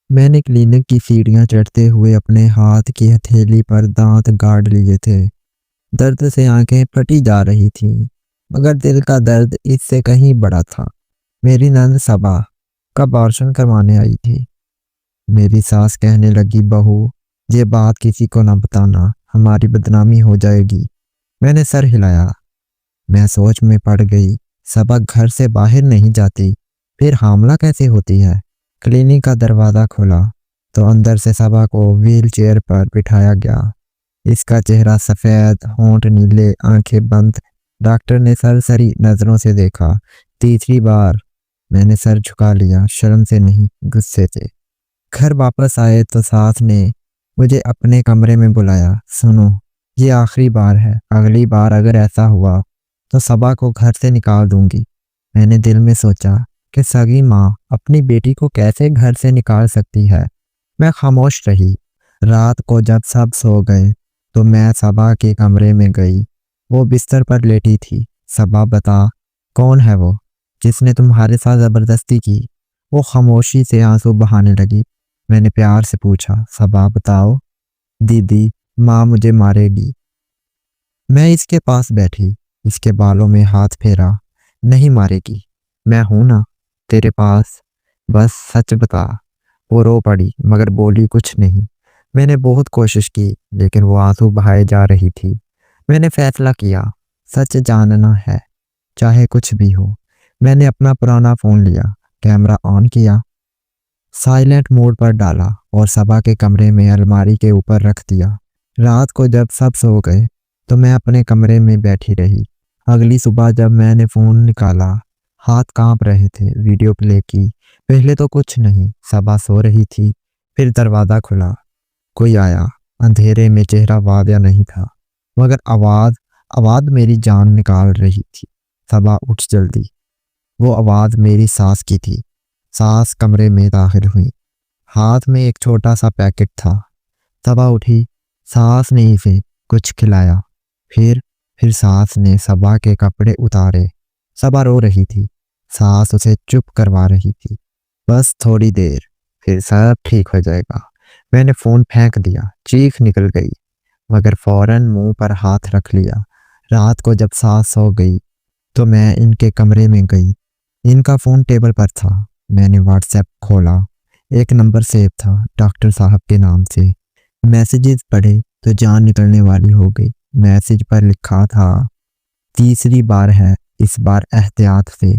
मैंने क्लिनिक की सीढ़ियां चढ़ते हुए अपने हाथ की हथेली पर दांत गाड़ लिए थे। दर्द से आंखें फटी जा रही थीं, मगर दिल का दर्द इससे कहीं बड़ा था। मेरी नंद सबा कब अबॉर्शन करवाने आई थी। मेरी सास कहने लगी, बहू, ये बात किसी को न बताना, हमारी बदनामी हो जाएगी। मैंने सर हिलाया। मैं सोच में पड़ गई। सबा घर से बाहर नहीं जाती, फिर हामला कैसे होती है। क्लिनिक का दरवाज़ा खुला तो अंदर से सबा को व्हील चेयर पर बिठाया गया। इसका चेहरा सफ़ेद, होंठ नीले, आंखें बंद। डॉक्टर ने सरसरी नज़रों से देखा। तीसरी बार मैंने सर झुका लिया, शर्म से नहीं, गुस्से से। घर वापस आए तो सास ने मुझे अपने कमरे में बुलाया। सुनो, ये आखिरी बार है, अगली बार अगर ऐसा हुआ तो सबा को घर से निकाल दूंगी। मैंने दिल में सोचा कि सगी माँ अपनी बेटी को कैसे घर से निकाल सकती है। मैं खामोश रही। रात को जब सब सो गए तो मैं सबा के कमरे में गई। वो बिस्तर पर लेटी थी। सबा, बता, कौन है वो जिसने तुम्हारे साथ ज़बरदस्ती की। वो खामोशी से आंसू बहाने लगी। मैंने प्यार से पूछा, सबा बताओ। दीदी, माँ मुझे मारेगी। मैं इसके पास बैठी, इसके बालों में हाथ फेरा। नहीं मारेगी, मैं हूं ना तेरे पास, बस सच बता। वो रो पड़ी मगर बोली कुछ नहीं। मैंने बहुत कोशिश की लेकिन वो आंसू बहाए जा रही थी। मैंने फैसला किया, सच जानना है, चाहे कुछ भी हो। मैंने अपना पुराना फ़ोन लिया, कैमरा ऑन किया, साइलेंट मोड पर डाला और सबा के कमरे में अलमारी के ऊपर रख दिया। रात को जब सब सो गए तो मैं अपने कमरे में बैठी रही। अगली सुबह जब मैंने फ़ोन निकाला, हाथ कांप रहे थे। वीडियो प्ले की। पहले तो कुछ नहीं, सबा सो रही थी। फिर दरवाज़ा खुला, कोई आया। अंधेरे में चेहरा वादिया नहीं था, मगर आवाज़ आवाज़ मेरी जान निकाल रही थी। सबा, उठ जल्दी। वो आवाज़ मेरी सास की थी। सास कमरे में दाखिल हुई। हाथ में एक छोटा सा पैकेट था। सबा उठी। सास ने इसे कुछ खिलाया। फिर सास ने सबा के कपड़े उतारे। सबा रो रही थी। सास उसे चुप करवा रही थी। बस थोड़ी देर, फिर सब ठीक हो जाएगा। मैंने फ़ोन फेंक दिया। चीख निकल गई, मगर फौरन मुंह पर हाथ रख लिया। रात को जब सास सो गई तो मैं इनके कमरे में गई। इनका फ़ोन टेबल पर था। मैंने व्हाट्सएप खोला। एक नंबर सेव था, डॉक्टर साहब के नाम से। मैसेजेस पढ़े तो जान निकलने वाली हो गई। मैसेज पर लिखा था, तीसरी बार है, इस बार एहतियात से,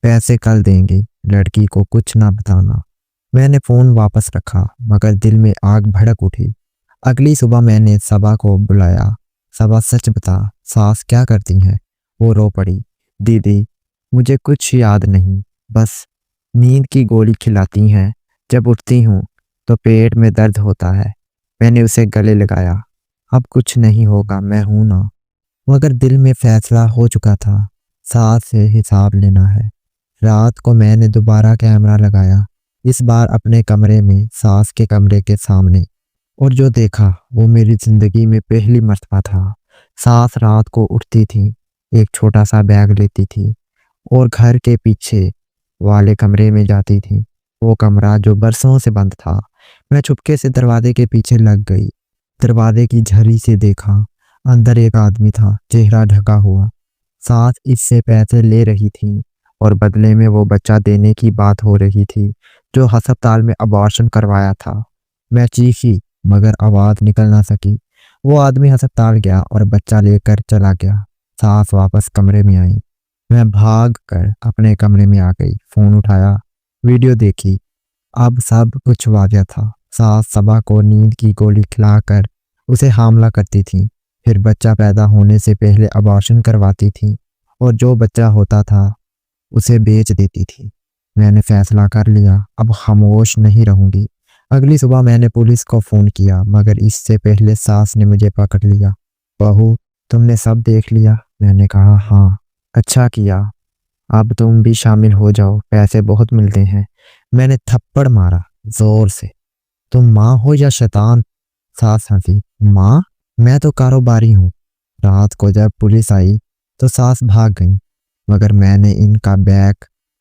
पैसे कल देंगे, लड़की को कुछ ना बताना। मैंने फ़ोन वापस रखा मगर दिल में आग भड़क उठी। अगली सुबह मैंने सबा को बुलाया। सबा, सच बता, सास क्या करती हैं। वो रो पड़ी। दीदी, मुझे कुछ याद नहीं, बस नींद की गोली खिलाती हैं। जब उठती हूँ तो पेट में दर्द होता है। मैंने उसे गले लगाया। अब कुछ नहीं होगा, मैं हूं ना। मगर दिल में फैसला हो चुका था, सास से हिसाब लेना है। रात को मैंने दोबारा कैमरा लगाया, इस बार अपने कमरे में, सास के कमरे के सामने। और जो देखा वो मेरी जिंदगी में पहली मर्तबा था। सास रात को उठती थी, एक छोटा सा बैग लेती थी और घर के पीछे वाले कमरे में जाती थी। वो कमरा जो बरसों से बंद था। मैं चुपके से दरवाजे के पीछे लग गई। दरवाजे की झरी से देखा, अंदर एक आदमी था, चेहरा ढका हुआ। सास इससे पैसे ले रही थी और बदले में वो बच्चा देने की बात हो रही थी जो अस्पताल में अबॉर्शन करवाया था। मैं चीखी मगर आवाज़ निकल ना सकी। वो आदमी अस्पताल गया और बच्चा लेकर चला गया। सास वापस कमरे में आई। मैं भाग कर अपने कमरे में आ गई, फ़ोन उठाया, वीडियो देखी। अब सब कुछ वाज़ेह था। सास सबा को नींद की गोली खिलाकर उसे हामला करती थी, फिर बच्चा पैदा होने से पहले अबॉर्शन करवाती थी और जो बच्चा होता था उसे बेच देती थी। मैंने फैसला कर लिया, अब खामोश नहीं रहूंगी। अगली सुबह मैंने पुलिस को फ़ोन किया मगर इससे पहले सास ने मुझे पकड़ लिया। बहू, तुमने सब देख लिया। मैंने कहा, हाँ। अच्छा किया, अब तुम भी शामिल हो जाओ, पैसे बहुत मिलते हैं। मैंने थप्पड़ मारा जोर से। तुम माँ हो या शैतान। सास हंसी। माँ, मैं तो कारोबारी हूँ। रात को जब पुलिस आई तो सास भाग गई मगर मैंने इनका बैग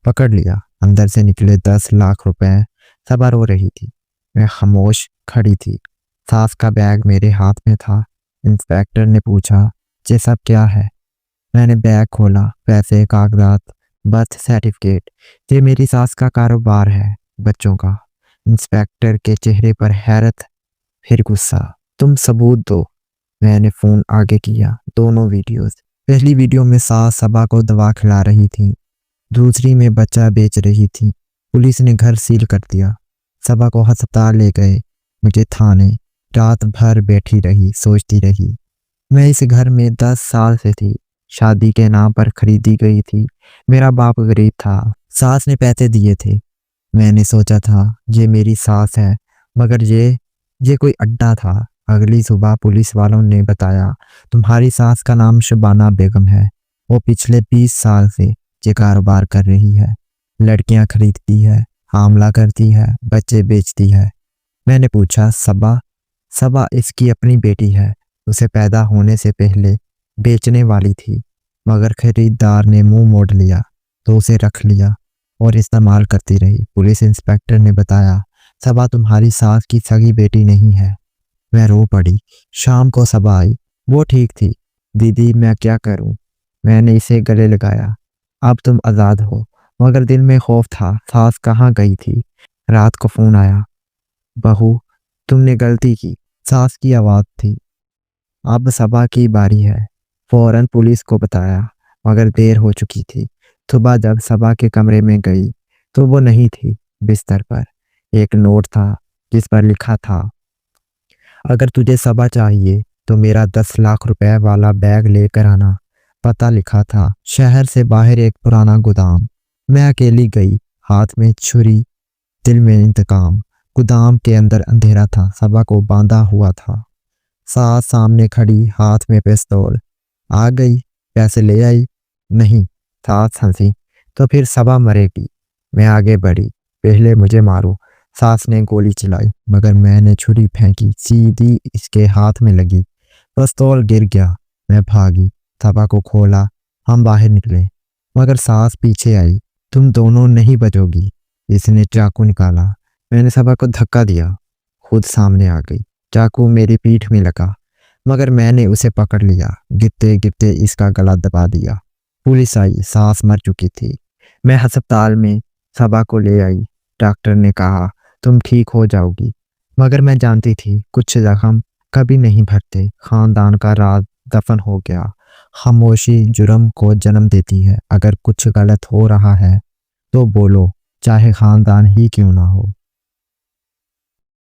पकड़ लिया। अंदर से निकले 10 लाख रुपए। सबा रो रही थी। मैं खामोश खड़ी थी। सास का बैग मेरे हाथ में था। इंस्पेक्टर ने पूछा, ये सब क्या है? मैंने बैग खोला। पैसे, कागजात, बर्थ सर्टिफिकेट। ये मेरी सास का कारोबार है, बच्चों का। इंस्पेक्टर के चेहरे पर हैरत, फिर गुस्सा। तुम सबूत दो। मैंने फोन आगे किया। दोनों वीडियोस। पहली वीडियो में सास सबा को दवा खिला रही थी, दूसरी में बच्चा बेच रही थी। पुलिस ने घर सील कर दिया। सबा को अस्पताल ले गए, मुझे थाने। रात भर बैठी रही, सोचती रही। मैं इस घर में 10 साल से थी। शादी के नाम पर खरीदी गई थी। मेरा बाप गरीब था, सास ने पैसे दिए थे। मैंने सोचा था ये मेरी सास है, मगर ये कोई अड्डा था। अगली सुबह पुलिस वालों ने बताया, तुम्हारी सास का नाम शबाना बेगम है। वो पिछले 20 साल से ये कारोबार कर रही है। लड़कियां खरीदती है, हामला करती है, बच्चे बेचती है। मैंने पूछा, सबा? सबा इसकी अपनी बेटी है। उसे पैदा होने से पहले बेचने वाली थी, मगर खरीदार ने मुंह मोड़ लिया तो उसे रख लिया और इस्तेमाल करती रही। पुलिस इंस्पेक्टर ने बताया, सबा तुम्हारी सास की सगी बेटी नहीं है। मैं रो पड़ी। शाम को सबा आई। वो ठीक थी। दीदी, मैं क्या करूं? मैंने इसे गले लगाया। अब तुम आज़ाद हो। मगर दिल में खौफ था, सास कहाँ गई थी? रात को फोन आया, बहू तुमने गलती की। सास की आवाज़ थी। अब सबा की बारी है। फौरन पुलिस को बताया, मगर देर हो चुकी थी। सुबह जब सबा के कमरे में गई तो वो नहीं थी। बिस्तर पर एक नोट था जिस पर लिखा था, अगर तुझे सबा चाहिए तो मेरा 10 लाख रुपए वाला बैग लेकर आना। पता लिखा था, शहर से बाहर एक पुराना गोदाम। मैं अकेली गई, हाथ में छुरी, दिल में इंतकाम। गोदाम के अंदर अंधेरा था, सबा को बांधा हुआ था। सास सामने खड़ी, हाथ में पिस्तौल। आ गई? पैसे ले आई? नहीं। सास हंसी। तो फिर सबा मरेगी। मैं आगे बढ़ी। पहले मुझे मारो। सास ने गोली चलाई, मगर मैंने छुरी फेंकी, सीधी इसके हाथ में लगी। पिस्तौल गिर गया। मैं भागी, सबा को खोला। हम बाहर निकले, मगर सास पीछे आई। तुम दोनों नहीं बचोगी। इसने चाकू निकाला। मैंने सबा को धक्का दिया, खुद सामने आ गई। चाकू मेरी पीठ में लगा, मगर मैंने उसे पकड़ लिया। गिरते गिरते इसका गला दबा दिया। पुलिस आई, सास मर चुकी थी। मैं अस्पताल में सबा को ले आई। डॉक्टर ने कहा, तुम ठीक हो जाओगी। मगर मैं जानती थी कुछ जख्म कभी नहीं भरते। खानदान का राज दफन हो गया। खामोशी जुर्म को जन्म देती है। अगर कुछ गलत हो रहा है तो बोलो, चाहे खानदान ही क्यों ना हो।